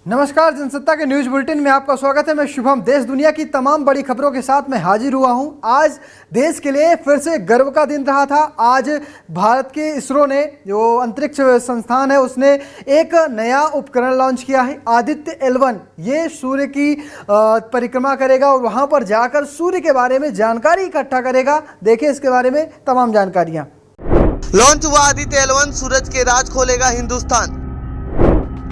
नमस्कार, जनसत्ता के news bulletin में आपका स्वागत है। मैं शुभम देश दुनिया की तमाम बड़ी खबरों के साथ मैं हाजिर हुआ हूं। आज देश के लिए फिर से गर्व का दिन रहा था। आज भारत के इसरो ने, जो अंतरिक्ष संस्थान है, उसने एक नया उपकरण लॉन्च किया है, आदित्य L1। ये सूर्य की परिक्रमा करेगा और वहां पर जाकर सूर्य के बारे में जानकारी इकट्ठा करेगा। देखिए इसके बारे में तमाम जानकारियां। लॉन्च हुआ आदित्य L1, सूरज के राज खोलेगा हिंदुस्तान।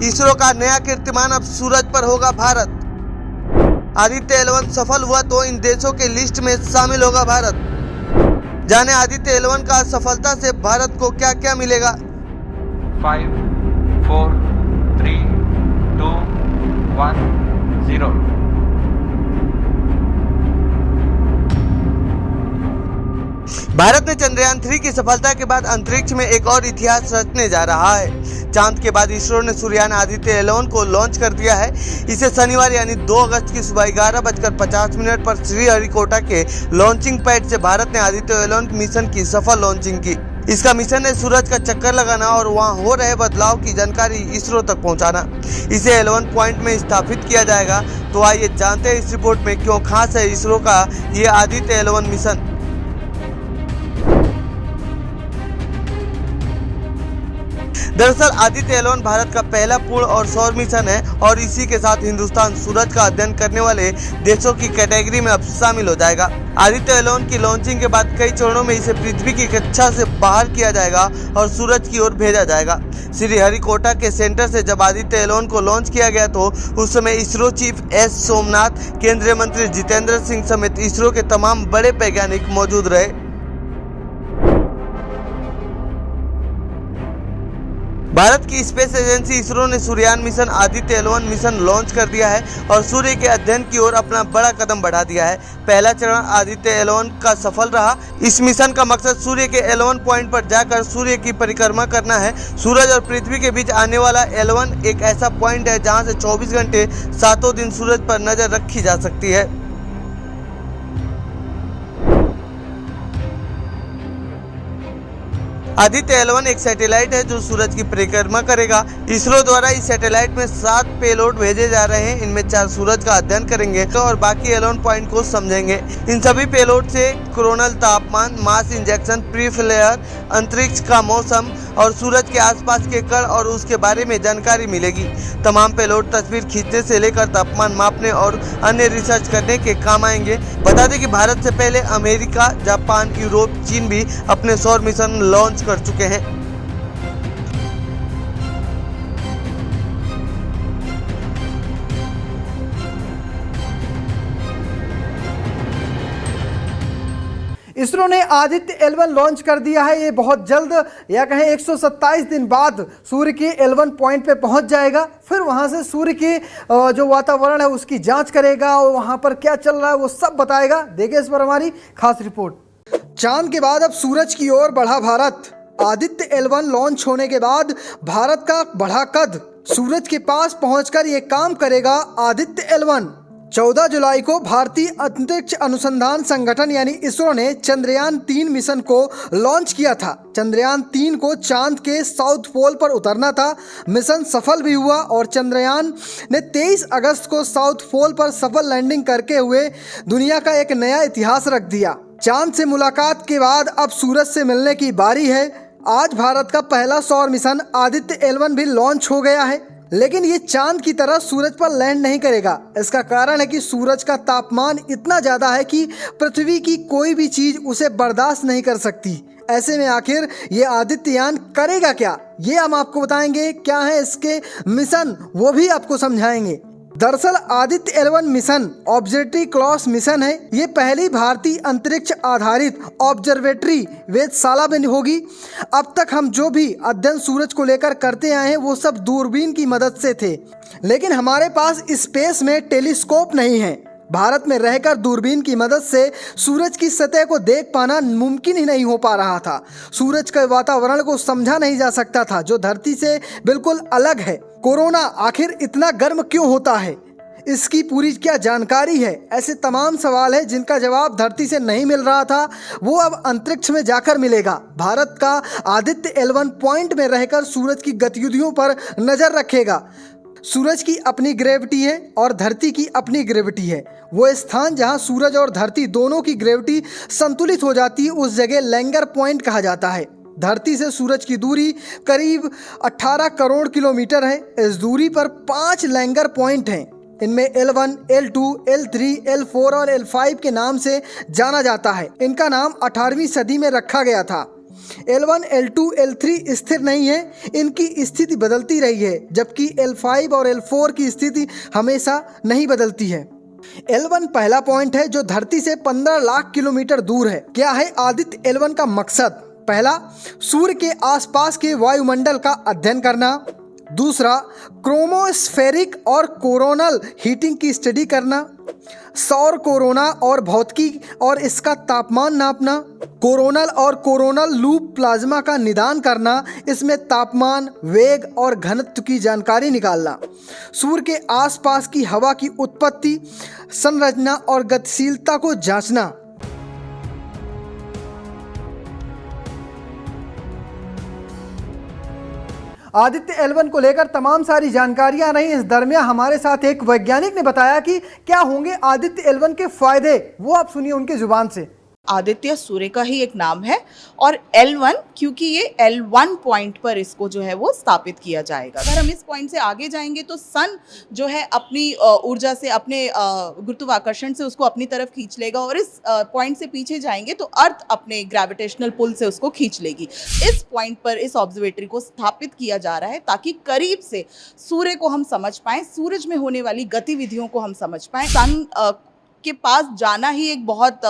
इसरो का नया कीर्तिमान, अब सूरज पर होगा भारत। आदित्य L1 सफल हुआ तो इन देशों के लिस्ट में शामिल होगा भारत। जाने आदित्य L1 का सफलता से भारत को क्या क्या मिलेगा। 5, 4, 3, 2, 1, 0। भारत ने चंद्रयान 3 की सफलता के बाद अंतरिक्ष में एक और इतिहास रचने जा रहा है। चांद के बाद इसरो ने सूर्ययान आदित्य L1 को लॉन्च कर दिया है। इसे शनिवार यानी 2 अगस्त की सुबह 11:50 पर श्रीहरिकोटा के लॉन्चिंग पैड से भारत ने आदित्य L1 मिशन की सफल लॉन्चिंग की। इसका मिशन है सूरज का चक्कर लगाना और वहां हो रहे बदलाव की जानकारी इसरो तक पहुंचाना। इसे L1 पॉइंट में स्थापित किया जाएगा। तो आइए जानते हैं इस रिपोर्ट में क्यों खास है इसरो का ये आदित्य L1 मिशन। दरअसल आदित्य L1 भारत का पहला पूर्ण और सौर मिशन है और इसी के साथ हिंदुस्तान सूरज का अध्ययन करने वाले देशों की कैटेगरी में अब शामिल हो जाएगा। आदित्य L1 की लॉन्चिंग के बाद कई चरणों में इसे पृथ्वी की कक्षा से बाहर किया जाएगा और सूरज की ओर भेजा जाएगा। श्रीहरिकोटा के सेंटर से जब आदित्य L1 को लॉन्च किया गया तो उस समय इसरो चीफ एस सोमनाथ, केंद्रीय मंत्री जितेंद्र सिंह समेत इसरो के तमाम बड़े वैज्ञानिक मौजूद रहे। भारत की स्पेस एजेंसी इसरो ने Suryayaan mission Aditya L1 mission launch कर दिया है और सूर्य के अध्ययन की ओर अपना बड़ा कदम बढ़ा दिया है। पहला चरण आदित्य L1 का सफल रहा। इस मिशन का मकसद सूर्य के L1 पॉइंट पर जाकर सूर्य की परिक्रमा करना है। सूरज और पृथ्वी के बीच आने वाला L1 एक ऐसा पॉइंट है जहां से 24 घंटे 7 दिन सूरज पर नजर रखी जा सकती है। आदित्य L1 एक सैटेलाइट है जो सूरज की परिक्रमा करेगा। इसरो द्वारा इस सैटेलाइट में 7 पेलोड भेजे जा रहे हैं। इनमें 4 सूरज का अध्ययन करेंगे और बाकी L1 पॉइंट को समझेंगे। इन सभी पेलोड से कोरोनल तापमान, मास इंजेक्शन, प्री फ्लेयर, अंतरिक्ष का मौसम और सूरज के आसपास के कण और उसके बारे में जानकारी मिलेगी। तमाम पेलोड तस्वीर खींचने से लेकर तापमान मापने और अन्य रिसर्च करने के काम आएंगे। बता दें कि भारत से पहले अमेरिका, जापान, यूरोप, चीन भी अपने सौर मिशन लॉन्च कर चुके हैं। इसरो ने आदित्य L1 लॉन्च कर दिया है। ये बहुत जल्द, या कहें 127 दिन बाद सूर्य के L1 पॉइंट पे पहुंच जाएगा। फिर वहां से सूर्य के जो वातावरण है उसकी जांच करेगा और वहां पर क्या चल रहा है वो सब बताएगा। देखिए इस पर हमारी खास रिपोर्ट। चांद के बाद अब सूरज की ओर बढ़ा भारत। आदित्य L1 लॉन्च होने के बाद भारत का बढ़ा कद। सूरज के पास पहुंचकर ये काम करेगा आदित्य L1। 14 जुलाई को भारतीय अंतरिक्ष अनुसंधान संगठन यानी इसरो ने चंद्रयान 3 मिशन को लॉन्च किया था। चंद्रयान 3 को चांद के साउथ पोल पर उतरना था। मिशन सफल भी हुआ और चंद्रयान ने 23 अगस्त को साउथ पोल पर सफल लैंडिंग करके हुए दुनिया का एक नया इतिहास रख दिया। चांद से मुलाकात के बाद अब सूरज से मिलने की बारी है। आज भारत का पहला सौर मिशन आदित्य L1 भी लॉन्च हो गया है, लेकिन ये चांद की तरह सूरज पर लैंड नहीं करेगा। इसका कारण है कि सूरज का तापमान इतना ज़्यादा है कि पृथ्वी की कोई भी चीज़ उसे बर्दाश्त नहीं कर सकती। ऐसे में आखिर ये आदित्ययान करेगा क्या, ये हम आपको बताएंगे। क्या है इसके मिशन वो भी आपको समझाएंगे। दरअसल Aditya L1 mission observatory class mission है। ये पहली भारतीय अंतरिक्ष आधारित ऑब्जर्वेटरी वेधशाला में होगी। अब तक हम जो भी अध्ययन सूरज को लेकर करते आए हैं वो सब दूरबीन की मदद से थे, लेकिन हमारे पास स्पेस में टेलीस्कोप नहीं है। भारत में रहकर दूरबीन की मदद से सूरज की सतह को देख पाना मुमकिन ही नहीं हो पा रहा था। सूरज के वातावरण को समझा नहीं जा सकता था जो धरती से बिल्कुल अलग है। कोरोना आखिर इतना गर्म क्यों होता है, इसकी पूरी क्या जानकारी है, ऐसे तमाम सवाल है जिनका जवाब धरती से नहीं मिल रहा था, वो अब अंतरिक्ष में जाकर मिलेगा। भारत का आदित्य L1 पॉइंट में रहकर सूरज की गतिविधियों पर नजर रखेगा। सूरज की अपनी ग्रेविटी है और धरती की अपनी ग्रेविटी है। वो स्थान जहां सूरज और धरती दोनों की ग्रेविटी संतुलित हो जाती है उस जगह लैंगर पॉइंट कहा जाता है। धरती से सूरज की दूरी करीब 18 करोड़ किलोमीटर है। इस दूरी पर 5 लैंगर पॉइंट हैं। इनमें L1, L2, L3, L4 और L5 के नाम से जाना जाता है। इनका नाम 18वीं सदी में रखा गया था। L1, L2, L3 स्थिर नहीं है, इनकी स्थिति बदलती रही है, जबकि L5 और L4 की स्थिति हमेशा नहीं बदलती है। L1 पहला पॉइंट है जो धरती से 15 लाख किलोमीटर दूर है। क्या है आदित्य L1 का मकसद? पहला, सूर्य के आसपास के वायुमंडल का अध्ययन करना। दूसरा, क्रोमोस्फेरिक और कोरोनल हीटिंग की स्टडी करना। सौर कोरोना और भौतिकी और इसका तापमान नापना। कोरोनल और कोरोनल लूप प्लाज्मा का निदान करना, इसमें तापमान, वेग और घनत्व की जानकारी निकालना। सूर्य के आसपास की हवा की उत्पत्ति, संरचना और गतिशीलता को जांचना। आदित्य L1 को लेकर तमाम सारी जानकारियां रही। इस दरमियान हमारे साथ एक वैज्ञानिक ने बताया कि क्या होंगे आदित्य L1 के फायदे, वो आप सुनिए उनकी जुबान से। आदित्य सूर्य का ही एक नाम है और L1 क्योंकि ये L1 पॉइंट पर इसको जो है वो स्थापित किया जाएगा। अगर हम इस पॉइंट से आगे जाएंगे तो सन जो है अपनी ऊर्जा से, अपने गुरुत्वाकर्षण से उसको अपनी तरफ खींच लेगा और इस पॉइंट से पीछे जाएंगे तो अर्थ अपने ग्रेविटेशनल पुल से उसको खींच लेगी। इस पॉइंट पर इस ऑब्जर्वेटरी को स्थापित किया जा रहा है ताकि करीब से सूर्य को हम समझ पाएं, सूरज में होने वाली गतिविधियों को हम समझ पाएं। सन के पास जाना ही एक बहुत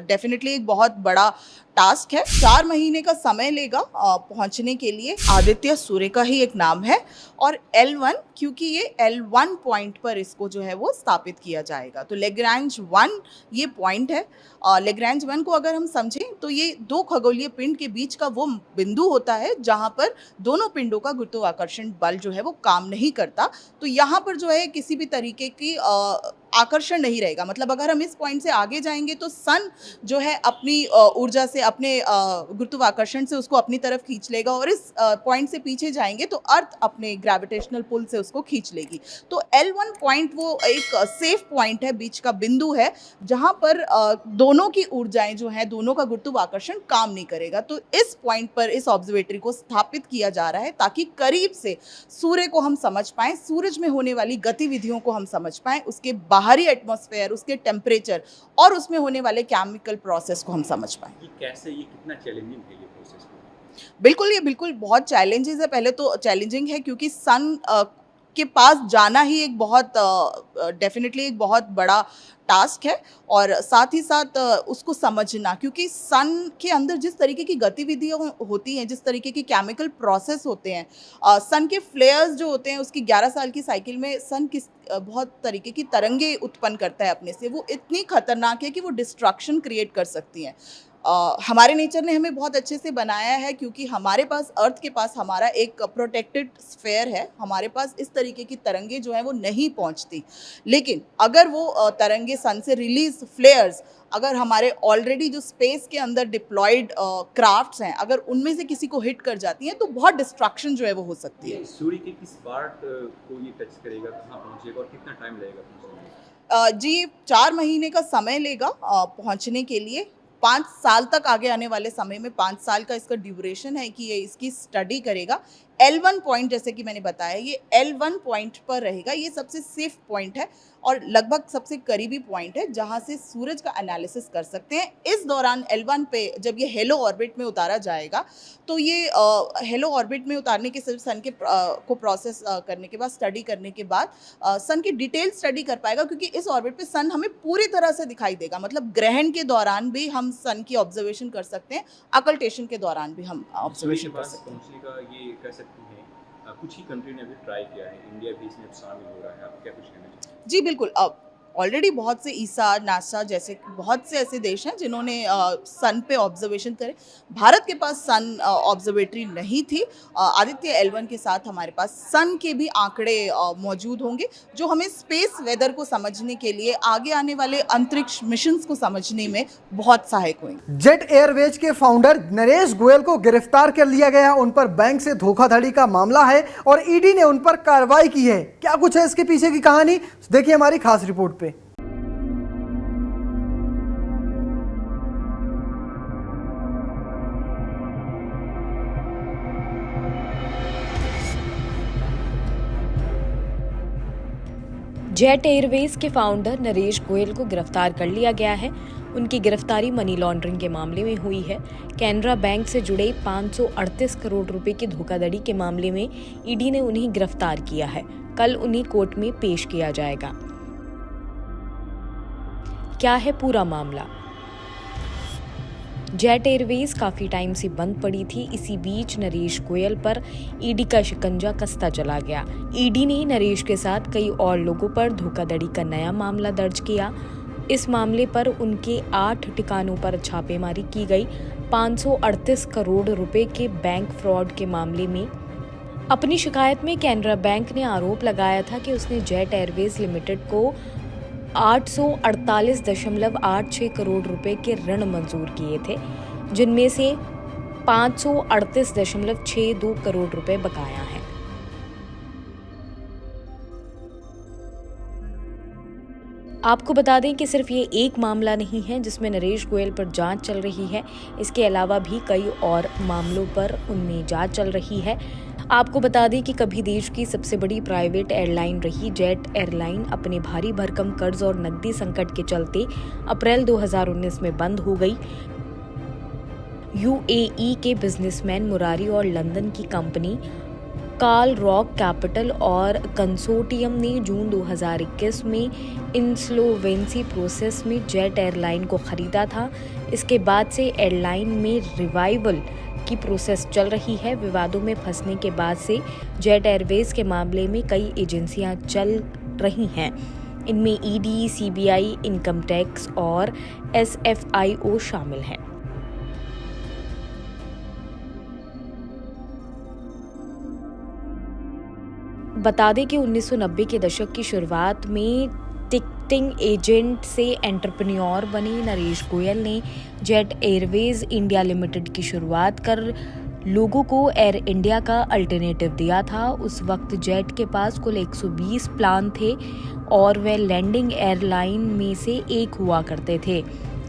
डेफिनेटली एक बहुत बड़ा टास्क है। 4 महीने का समय लेगा पहुंचने के लिए। आदित्य सूर्य का ही एक नाम है और L1 क्योंकि ये L1 पॉइंट पर इसको जो है वो स्थापित किया जाएगा। तो लेग्रांज 1 ये पॉइंट है। लेग्रांज 1 को अगर हम समझें तो ये 2 खगोलीय पिंड के बीच का वो बिंदु होता है जहां पर दोनों पिंडों का गुरुत्वाकर्षण बल जो है वो काम नहीं करता। तो यहाँ पर जो है किसी भी तरीके की आकर्षण नहीं रहेगा। मतलब अगर हम इस पॉइंट से आगे जाएंगे तो सन जो है अपनी ऊर्जा से, अपने गुरुत्वाकर्षण से उसको अपनी तरफ खींच लेगा और इस पॉइंट से पीछे जाएंगे तो अर्थ अपने ग्रेविटेशनल पुल से उसको खींच लेगी। तो L1 पॉइंट वो एक सेफ पॉइंट है, बीच का बिंदु है जहां पर दोनों की ऊर्जाएं जो हैं, दोनों का गुरुत्वाकर्षण काम नहीं करेगा। तो इस पॉइंट पर इस ऑब्जर्वेटरी को स्थापित किया जा रहा है ताकि करीब से सूर्य को हम समझ पाएं, सूरज में होने वाली गतिविधियों को हम समझ पाएं, उसके बाहरी एटमॉस्फेयर, उसके टेम्परेचर और उसमें होने वाले केमिकल प्रोसेस को हम समझ पाएं। कैसे, ये कितना चैलेंजिंग है ये प्रोसेस? बिल्कुल, ये बिल्कुल बहुत चैलेंजेस है। पहले तो चैलेंजिंग है क्योंकि सन के पास जाना ही एक बहुत डेफिनेटली एक बहुत बड़ा टास्क है और साथ ही साथ उसको समझना, क्योंकि सन के अंदर जिस तरीके की गतिविधियाँ होती हैं, जिस तरीके के केमिकल प्रोसेस होते हैं, सन के फ्लेयर्स जो होते हैं उसकी 11 साल की साइकिल में सन किस बहुत तरीके की तरंगे उत्पन्न करता है अपने से। वो इतनी खतरनाक है कि वो डिस्ट्रक्शन क्रिएट कर सकती हैं। हमारे नेचर ने हमें बहुत अच्छे से बनाया है क्योंकि हमारे पास, अर्थ के पास हमारा एक प्रोटेक्टेड स्फेयर है। हमारे पास इस तरीके की तरंगे जो हैं वो नहीं पहुंचती। लेकिन अगर वो तरंगे सन से रिलीज फ्लेयर्स, अगर हमारे ऑलरेडी जो स्पेस के अंदर डिप्लॉयड क्राफ्ट्स हैं, अगर उनमें से किसी को हिट कर जाती हैं तो बहुत डिस्ट्रक्शन जो है वो हो सकती है। सूर्य के किस पार्ट को ये टच करेगा, कहाँ पहुँचेगा और कितना टाइम लगेगा पहुँचने में? जी, 4 महीने का समय लेगा पहुंचने के लिए। 5 साल तक आगे आने वाले समय में 5 साल का इसका ड्यूरेशन है कि ये इसकी स्टडी करेगा। L1 पॉइंट, जैसे कि मैंने बताया, ये L1 पॉइंट पर रहेगा। ये सबसे सेफ पॉइंट है और लगभग सबसे करीबी पॉइंट है जहां से सूरज का एनालिसिस कर सकते हैं। इस दौरान L1 पे जब ये हेलो ऑर्बिट में उतारा जाएगा तो ये हेलो ऑर्बिट में उतारने के सन के को प्रोसेस करने के बाद, स्टडी करने के बाद सन की डिटेल स्टडी कर पाएगा, क्योंकि इस ऑर्बिट पे सन हमें पूरी तरह से दिखाई देगा। मतलब ग्रहण के दौरान भी हम सन की ऑब्जर्वेशन कर सकते हैं, अकल्टेशन के दौरान भी हम ऑब्जर्वेशन कर सकते हैं। पहुंचने का ये कह सकते हैं कुछ ही कंट्री ने अभी ट्राई किया है, इंडिया भी इसमें शामिल हो रहा है। आप क्या कुछ कहना चाहते हैं? जी बिल्कुल। अब ऑलरेडी बहुत से ईसा, नासा जैसे बहुत से ऐसे देश हैं जिन्होंने सन पे ऑब्जर्वेशन करे। भारत के पास सन ऑब्जर्वेटरी नहीं थी। आदित्य L1 के साथ हमारे पास सन के भी आंकड़े मौजूद होंगे, जो हमें स्पेस वेदर को समझने के लिए, आगे आने वाले अंतरिक्ष मिशंस को समझने में बहुत सहायक होंगे। जेट एयरवेज के फाउंडर नरेश गोयल को गिरफ्तार कर लिया गया। उन पर बैंक से धोखाधड़ी का मामला है और ईडी ने उन पर कार्रवाई की है। क्या कुछ है इसके पीछे की कहानी, देखिए हमारी खास रिपोर्ट पे। जेट एयरवेज के फाउंडर नरेश गोयल को गिरफ्तार कर लिया गया है। उनकी गिरफ्तारी मनी लॉन्ड्रिंग के मामले में हुई है। कैनरा बैंक से जुड़े 538 करोड़ रुपए की धोखाधड़ी के मामले में ईडी ने उन्हें गिरफ्तार किया है। कल उन्हें कोर्ट में पेश किया जाएगा। क्या है पूरा मामला? जेट एयरवेज काफी टाइम से बंद पड़ी थी। इसी बीच नरेश गोयल पर ईडी का शिकंजा कसता चला गया। ईडी ने नरेश के साथ कई और लोगों पर धोखाधड़ी का नया मामला दर्ज किया। इस मामले पर उनके 8 ठिकानों पर छापेमारी की गई। 538 करोड़ रुपए के बैंक फ्रॉड के मामले में अपनी शिकायत में कैनरा बैंक ने आरोप लगाया था कि उसने जेट एयरवेज लिमिटेड को 848.86 करोड़ रुपए के ऋण मंजूर किए थे, जिनमें से 538.62 करोड़ रुपए बकाया है। आपको बता दें कि सिर्फ ये एक मामला नहीं है जिसमें नरेश गोयल पर जांच चल रही है। इसके अलावा भी कई और मामलों पर उनमें जांच चल रही है। आपको बता दें कि कभी देश की सबसे बड़ी प्राइवेट एयरलाइन रही जेट एयरलाइन अपने भारी भरकम कर्ज और नकदी संकट के चलते अप्रैल 2019 में बंद हो गई। यूएई के बिजनेसमैन मुरारी और लंदन की कंपनी कार्ल रॉक कैपिटल और कंसोर्टियम ने जून 2021 में इंसॉल्वेंसी प्रोसेस में जेट एयरलाइन को खरीदा था। इसके बाद से एयरलाइन में रिवाइवल की प्रोसेस चल रही है। विवादों में फंसने के बाद से जेट एयरवेज के मामले में कई एजेंसियां चल रही हैं। इनमें ईडी, सीबीआई, इनकम टैक्स और एसएफआईओ शामिल हैं। बता दें कि 1990 के दशक की शुरुआत में टिकटिंग एजेंट से एंटरप्रेन्योर बने नरेश गोयल ने जेट एयरवेज इंडिया लिमिटेड की शुरुआत कर लोगों को एयर इंडिया का अल्टरनेटिव दिया था। उस वक्त जेट के पास कुल 120 प्लान थे और वे लैंडिंग एयरलाइन में से एक हुआ करते थे।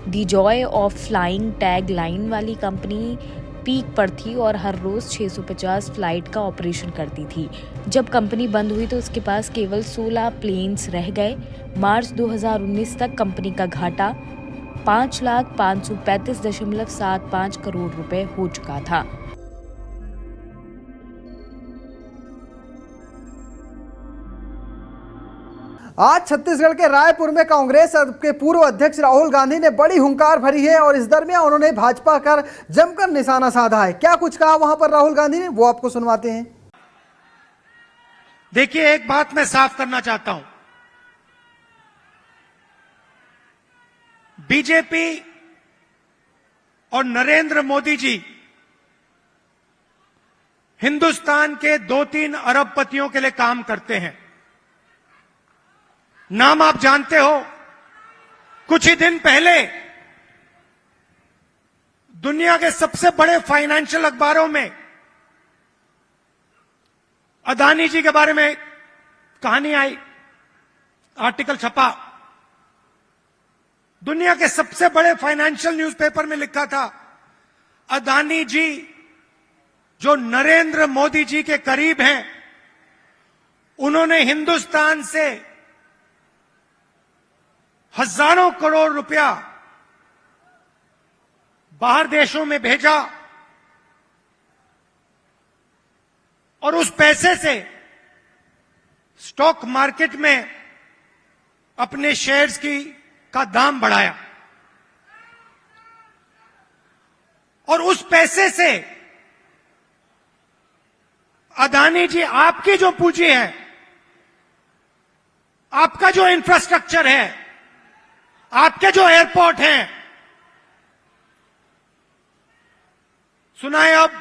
The joy of flying tagline वाली कंपनी पीक पर थी और हर रोज 650 फ्लाइट का ऑपरेशन करती थी। जब कंपनी बंद हुई तो उसके पास केवल 16 प्लेन्स रह गए। मार्च 2019 तक कंपनी का घाटा 5,535.75 करोड़ रुपए हो चुका था। आज छत्तीसगढ़ के रायपुर में कांग्रेस के पूर्व अध्यक्ष राहुल गांधी ने बड़ी हुंकार भरी है और इस दरमियान उन्होंने भाजपा पर जमकर निशाना साधा है। क्या कुछ कहा वहां पर राहुल गांधी ने, वो आपको सुनवाते हैं। देखिए, एक बात मैं साफ करना चाहता हूं। बीजेपी और नरेंद्र मोदी जी हिंदुस्तान के 2-3 अरबपतियों के लिए काम करते हैं। नाम आप जानते हो। कुछ ही दिन पहले दुनिया के सबसे बड़े फाइनेंशियल अखबारों में अदानी जी के बारे में कहानी आई, आर्टिकल छपा। दुनिया के सबसे बड़े फाइनेंशियल न्यूज़पेपर में लिखा था, अदानी जी जो नरेंद्र मोदी जी के करीब हैं, उन्होंने हिंदुस्तान से हजारों करोड़ रुपया बाहर देशों में भेजा और उस पैसे से स्टॉक मार्केट में अपने शेयर्स का दाम बढ़ाया और उस पैसे से अदानी जी आपकी जो पूंजी है, आपका जो इंफ्रास्ट्रक्चर है, आपके जो एयरपोर्ट हैं, सुना है अब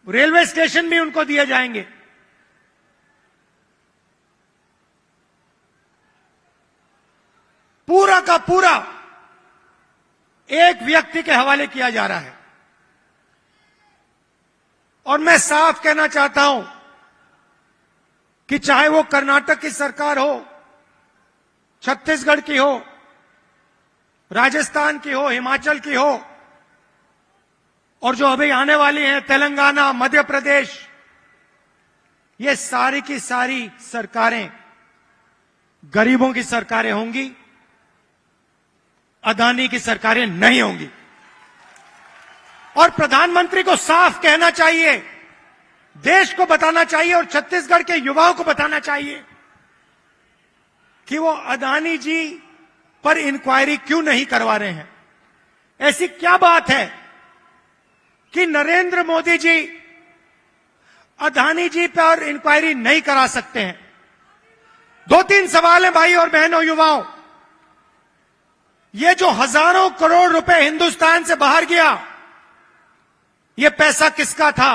रेलवे स्टेशन भी उनको दिए जाएंगे। पूरा का पूरा एक व्यक्ति के हवाले किया जा रहा है। और मैं साफ कहना चाहता हूं कि चाहे वो कर्नाटक की सरकार हो, छत्तीसगढ़ की हो, राजस्थान की हो, हिमाचल की हो, और जो अभी आने वाली हैं तेलंगाना, मध्य प्रदेश, ये सारी की सारी सरकारें गरीबों की सरकारें होंगी, अदानी की सरकारें नहीं होंगी। और प्रधानमंत्री को साफ कहना चाहिए, देश को बताना चाहिए और छत्तीसगढ़ के युवाओं को बताना चाहिए कि वो अदानी जी पर इंक्वायरी क्यों नहीं करवा रहे हैं। ऐसी क्या बात है कि नरेंद्र मोदी जी अदानी जी पर इंक्वायरी नहीं करा सकते हैं? 2-3 सवाल हैं भाई और बहनों, युवाओं। ये जो हजारों करोड़ रुपए हिंदुस्तान से बाहर गया, ये पैसा किसका था?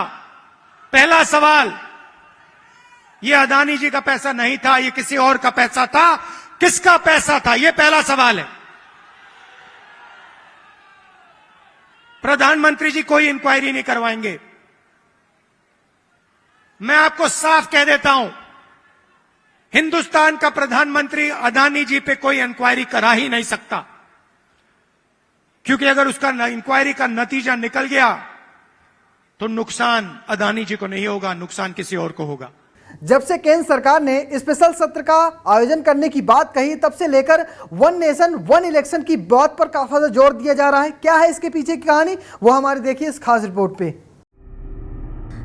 पहला सवाल, ये अदानी जी का पैसा नहीं था, ये किसी और का पैसा था। किसका पैसा था? ये पहला सवाल है। प्रधानमंत्री जी कोई इंक्वायरी नहीं करवाएंगे। मैं आपको साफ कह देता हूं, हिंदुस्तान का प्रधानमंत्री अदानी जी पे कोई इंक्वायरी करा ही नहीं सकता, क्योंकि अगर उसका इंक्वायरी का नतीजा निकल गया तो नुकसान अदानी जी को नहीं होगा, नुकसान किसी और को होगा। जब से केंद्र सरकार ने स्पेशल सत्र का आयोजन करने की बात कही, तब से लेकर वन नेशन वन इलेक्शन की बात पर काफी ज्यादा जोर दिया जा रहा है। क्या है इसके पीछे की कहानी, वो हमारी देखिए इस खास रिपोर्ट पे।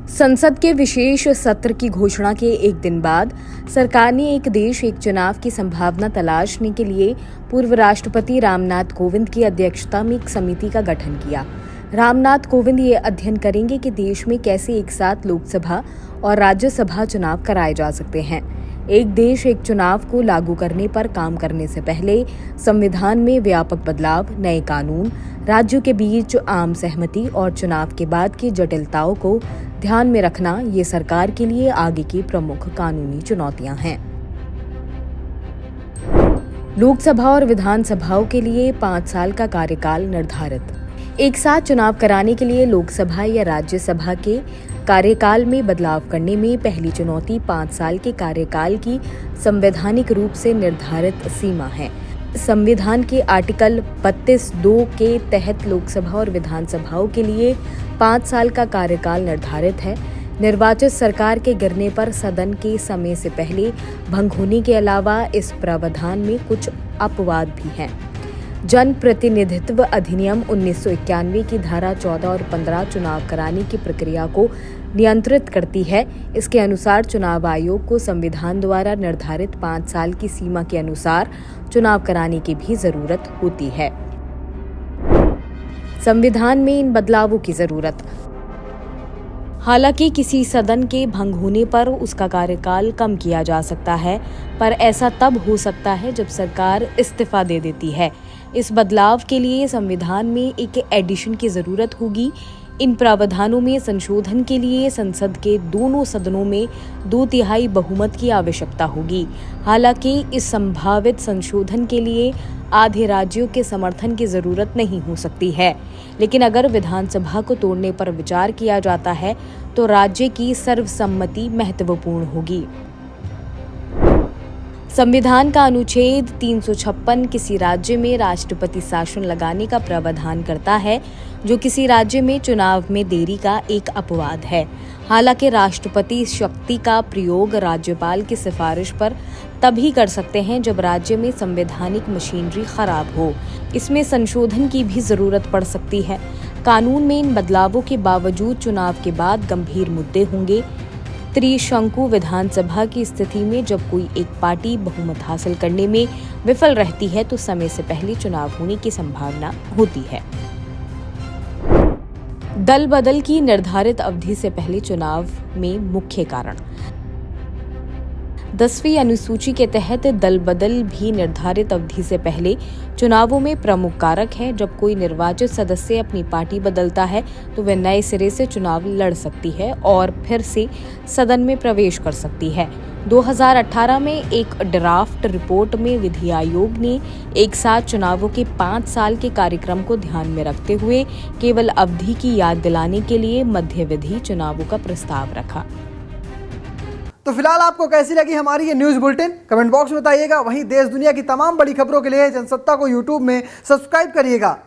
संसद के विशेष सत्र की घोषणा के एक दिन बाद सरकार ने एक देश एक चुनाव की संभावना तलाशने के लिए पूर्व राष्ट्रपति रामनाथ कोविंद की अध्यक्षता में एक समिति का गठन किया। रामनाथ कोविंद ये अध्ययन करेंगे कि देश में कैसे एक साथ लोकसभा और राज्यसभा चुनाव कराए जा सकते हैं। एक देश एक चुनाव को लागू करने पर काम करने से पहले संविधान में व्यापक बदलाव, नए कानून, राज्यों के बीच आम सहमति और चुनाव के बाद की जटिलताओं को ध्यान में रखना ये सरकार के लिए आगे की प्रमुख कानूनी चुनौतियां हैं। लोकसभा और विधानसभाओं के लिए 5 साल का कार्यकाल निर्धारित। एक साथ चुनाव कराने के लिए लोकसभा या राज्यसभा के कार्यकाल में बदलाव करने में पहली चुनौती 5 साल के कार्यकाल की संवैधानिक रूप से निर्धारित सीमा है। संविधान के आर्टिकल 32(2) के तहत लोकसभा और विधानसभाओं के लिए 5 साल का कार्यकाल निर्धारित है। निर्वाचित सरकार के गिरने पर सदन के समय से पहले भंग होने के अलावा इस प्रावधान में कुछ अपवाद भी हैं। जन प्रतिनिधित्व अधिनियम 1991 की धारा 14 और 15 चुनाव कराने की प्रक्रिया को नियंत्रित करती है। इसके अनुसार चुनाव आयोग को संविधान द्वारा निर्धारित 5 साल की सीमा के अनुसार चुनाव कराने की भी जरूरत होती है। संविधान में इन बदलावों की जरूरत। हालांकि किसी सदन के भंग होने पर उसका कार्यकाल कम किया जा सकता है, पर ऐसा तब हो सकता है जब सरकार इस्तीफा दे देती है। इस बदलाव के लिए संविधान में एक एडिशन की जरूरत होगी। इन प्रावधानों में संशोधन के लिए संसद के दोनों सदनों में 2/3 बहुमत की आवश्यकता होगी। हालांकि इस संभावित संशोधन के लिए आधे राज्यों के समर्थन की जरूरत नहीं हो सकती है, लेकिन अगर विधानसभा को तोड़ने पर विचार किया जाता है तो राज्य की सर्वसम्मति महत्वपूर्ण होगी। संविधान का अनुच्छेद 356 किसी राज्य में राष्ट्रपति शासन लगाने का प्रावधान करता है, जो किसी राज्य में चुनाव में देरी का एक अपवाद है। हालांकि राष्ट्रपति शक्ति का प्रयोग राज्यपाल की सिफारिश पर तभी कर सकते हैं जब राज्य में संवैधानिक मशीनरी खराब हो। इसमें संशोधन की भी जरूरत पड़ सकती है। कानून में इन बदलावों के बावजूद चुनाव के बाद गंभीर मुद्दे होंगे। त्रिशंकु विधानसभा की स्थिति में जब कोई एक पार्टी बहुमत हासिल करने में विफल रहती है तो समय से पहले चुनाव होने की संभावना होती है। दल बदल की निर्धारित अवधि से पहले चुनाव में मुख्य कारण। 10वीं अनुसूची के तहत दल बदल भी निर्धारित अवधि से पहले चुनावों में प्रमुख कारक है। जब कोई निर्वाचित सदस्य अपनी पार्टी बदलता है तो वह नए सिरे से चुनाव लड़ सकती है और फिर से सदन में प्रवेश कर सकती है। 2018 में एक ड्राफ्ट रिपोर्ट में विधि आयोग ने एक साथ चुनावों के 5 साल के कार्यक्रम को ध्यान में रखते हुए केवल अवधि की याद दिलाने के लिए मध्यविधि चुनावों का प्रस्ताव रखा। तो फिलहाल आपको कैसी लगी हमारी ये न्यूज़ बुलेटिन, कमेंट बॉक्स में बताइएगा। वहीं देश दुनिया की तमाम बड़ी खबरों के लिए जनसत्ता को यूट्यूब में सब्सक्राइब करिएगा।